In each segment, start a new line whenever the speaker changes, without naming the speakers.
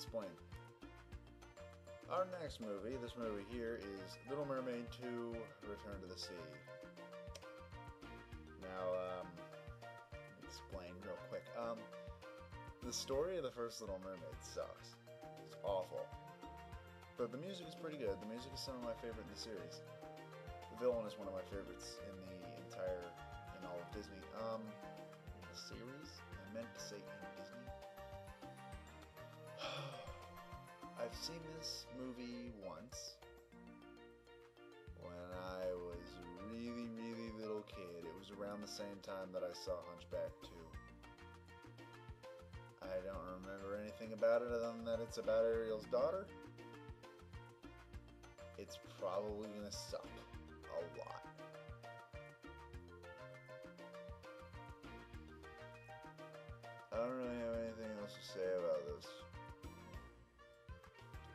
explain. Our next movie, this movie here, is Little Mermaid 2: Return to the Sea. Now, let me explain real quick. The story of the first Little Mermaid sucks. It's awful. But the music is pretty good. The music is some of my favorite in the series. The villain is one of my favorites in all of Disney. The series? I meant to say in Disney. I've seen this movie once when I was a really, really little kid. It was around the same time that I saw Hunchback 2. I don't remember anything about it other than that it's about Ariel's daughter. It's probably gonna suck a lot. I don't really have anything else to say about this.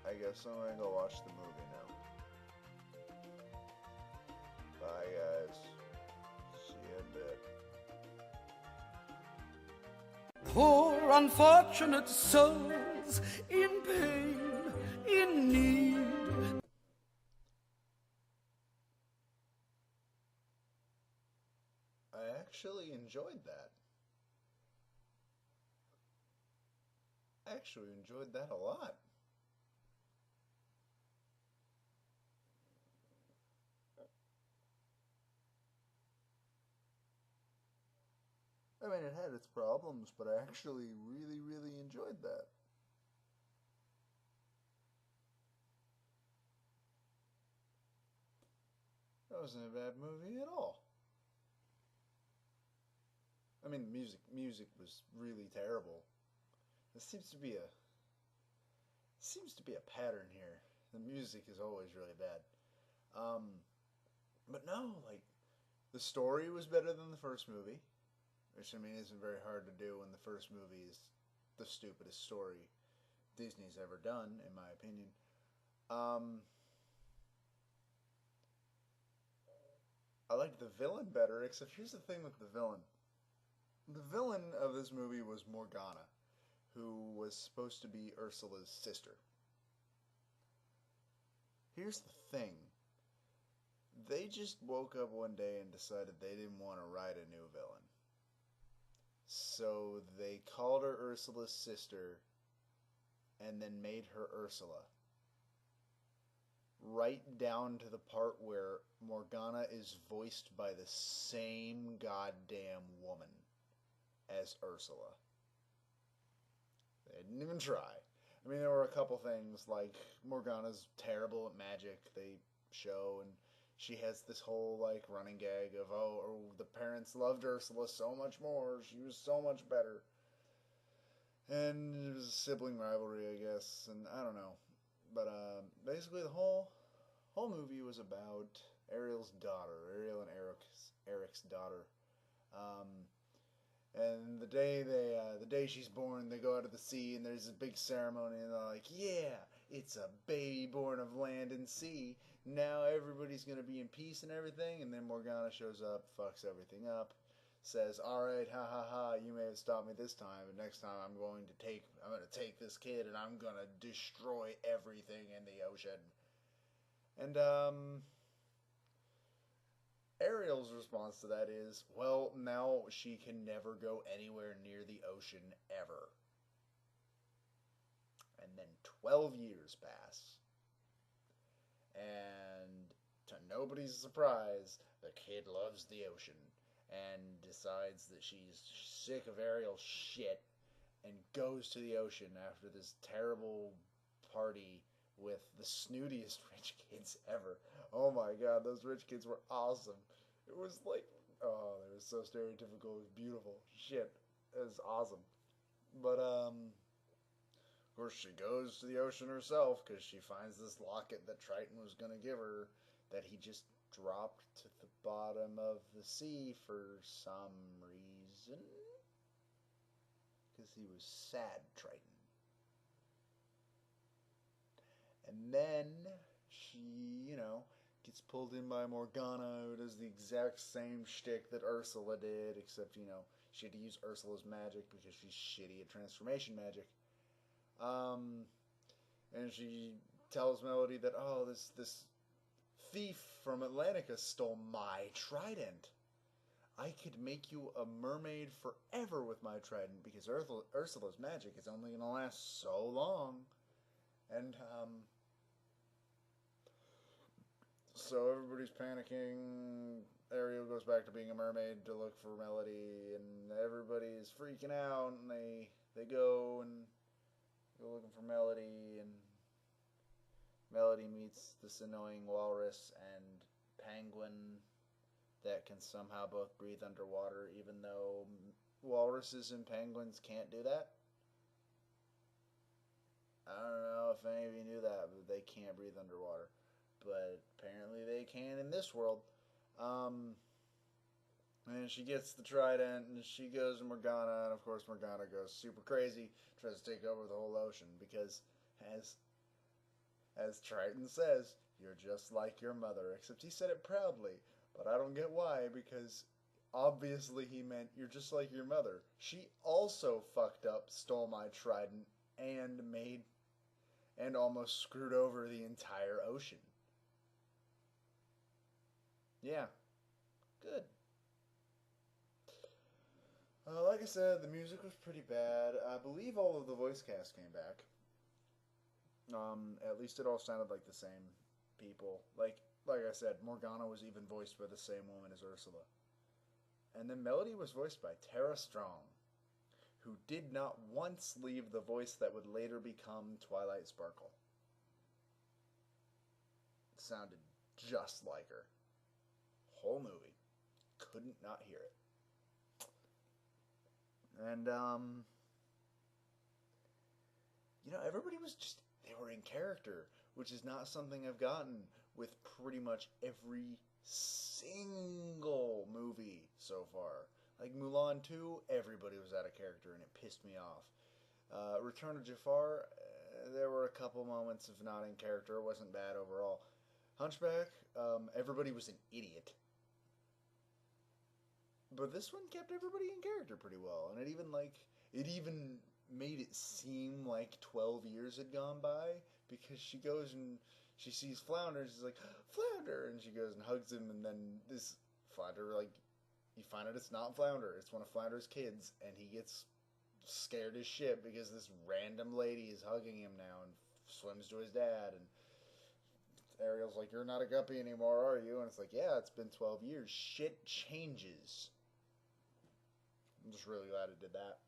I guess I'm gonna go watch the movie now. Bye guys. See you in a bit.
Poor unfortunate souls in pain, in need.
I actually enjoyed that. I actually enjoyed that a lot. I mean, it had its problems, but I actually really, really enjoyed that. That wasn't a bad movie at all. I mean, the music was really terrible. There seems to be a pattern here. The music is always really bad. But no, like, the story was better than the first movie. Which, I mean, isn't very hard to do when the first movie is the stupidest story Disney's ever done, in my opinion. I liked the villain better, except here's the thing with the villain. The villain of this movie was Morgana, who was supposed to be Ursula's sister. Here's the thing. They just woke up one day and decided they didn't want to write a new villain. So they called her Ursula's sister and then made her Ursula. Right down to the part where Morgana is voiced by the same goddamn woman as Ursula. They didn't even try. I mean, there were a couple things, like Morgana's terrible at magic, they show, and she has this whole, like, running gag of, oh, the parents loved Ursula so much more, she was so much better. And it was a sibling rivalry, I guess, and I don't know. But, basically the whole movie was about Ariel's daughter, Ariel and Eric's daughter. And the day she's born, they go out of the sea, and there's a big ceremony, and they're like, yeah, it's a baby born of land and sea. Now everybody's gonna be in peace and everything. And then Morgana shows up, fucks everything up, says, alright, ha ha ha, you may have stopped me this time, but next time I'm gonna take this kid and I'm gonna destroy everything in the ocean. And Ariel's response to that is, well, now she can never go anywhere near the ocean ever. And then 12 years pass. And to nobody's surprise, the kid loves the ocean and decides that she's sick of Ariel's shit and goes to the ocean after this terrible party with the snootiest rich kids ever. Oh my god, those rich kids were awesome. It was like, oh, they were so stereotypical. It was beautiful. Shit. It was awesome. But, of course, she goes to the ocean herself because she finds this locket that Triton was going to give her that he just dropped to the bottom of the sea for some reason. Because he was sad, Triton. And then she, gets pulled in by Morgana, who does the exact same shtick that Ursula did, except, she had to use Ursula's magic because she's shitty at transformation magic. And she tells Melody that, oh, this thief from Atlantica stole my trident. I could make you a mermaid forever with my trident because Ursula's magic is only going to last so long. And, so everybody's panicking. Ariel goes back to being a mermaid to look for Melody, and everybody's freaking out, and they go looking for Melody, and Melody meets this annoying walrus and penguin that can somehow both breathe underwater, even though walruses and penguins can't do that. I don't know if any of you knew that, but they can't breathe underwater. But apparently they can in this world. And she gets the trident, and she goes to Morgana, and of course Morgana goes super crazy, tries to take over the whole ocean, because as Triton says, you're just like your mother, except he said it proudly, but I don't get why, because obviously he meant you're just like your mother. She also fucked up, stole my trident, and almost screwed over the entire ocean. Yeah, good. Like I said, the music was pretty bad. I believe all of the voice cast came back. At least it all sounded like the same people. Like I said, Morgana was even voiced by the same woman as Ursula. And then Melody was voiced by Tara Strong, who did not once leave the voice that would later become Twilight Sparkle. It sounded just like her. Whole movie. Couldn't not hear it. And, everybody was just, they were in character, which is not something I've gotten with pretty much every single movie so far. Like Mulan 2, everybody was out of character, and it pissed me off. Return of Jafar, there were a couple moments of not in character. It wasn't bad overall. Hunchback, everybody was an idiot. But this one kept everybody in character pretty well, and it even made it seem like 12 years had gone by, because she goes and she sees Flounder, and she's like, Flounder! And she goes and hugs him, and then this Flounder, you find out it's not Flounder, it's one of Flounder's kids, and he gets scared as shit because this random lady is hugging him now and swims to his dad, and Ariel's like, you're not a guppy anymore, are you? And it's like, yeah, it's been 12 years. Shit changes. I'm just really glad it did that.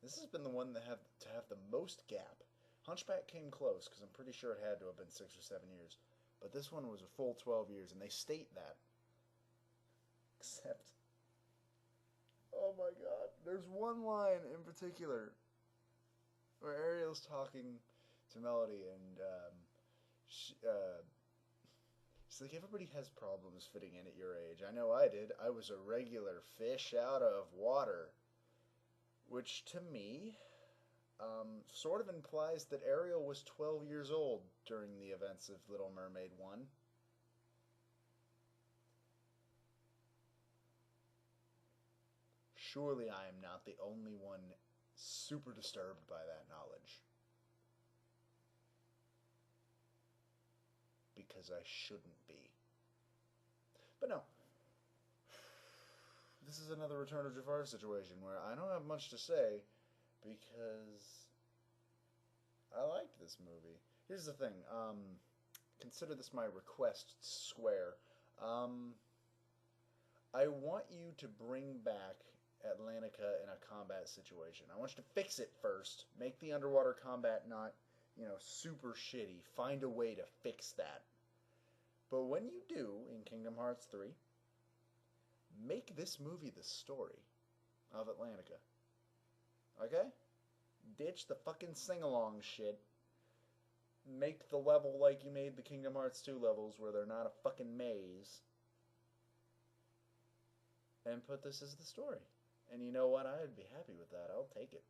This has been the one that to have the most gap. Hunchback came close, because I'm pretty sure it had to have been 6 or 7 years. But this one was a full 12 years, and they state that. Except, oh my god, there's one line in particular where Ariel's talking to Melody, and she's like, everybody has problems fitting in at your age. I know I did. I was a regular fish out of water. Which, to me, sort of implies that Ariel was 12 years old during the events of Little Mermaid 1. Surely I am not the only one super disturbed by that knowledge. Because I shouldn't be. But no. This is another Return of Jafar situation where I don't have much to say because I liked this movie. Here's the thing. Consider this my request square. I want you to bring back Atlantica in a combat situation. I want you to fix it first. Make the underwater combat not, super shitty. Find a way to fix that. But when you do, in Kingdom Hearts 3, make this movie the story of Atlantica. Okay? Ditch the fucking sing-along shit. Make the level like you made the Kingdom Hearts 2 levels, where they're not a fucking maze. And put this as the story. And you know what? I'd be happy with that. I'll take it.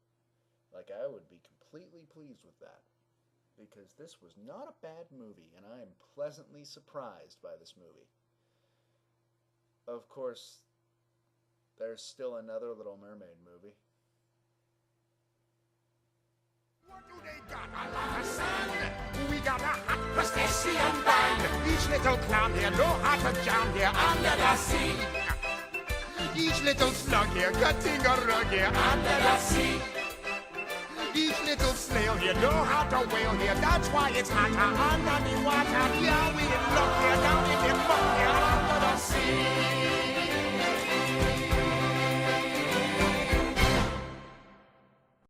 I would be completely pleased with that. Because this was not a bad movie, and I am pleasantly surprised by this movie. Of course, there's still another Little Mermaid movie.
What do they got? A lot of sun. We got a hot crustacean band. Each little clown here know how to jam here under the sea. Each little slug here cutting a rug here under the sea. Each little snail here know how to whale here. That's why it's hotter under the water. Yeah, we look here down in the muck here under the sea.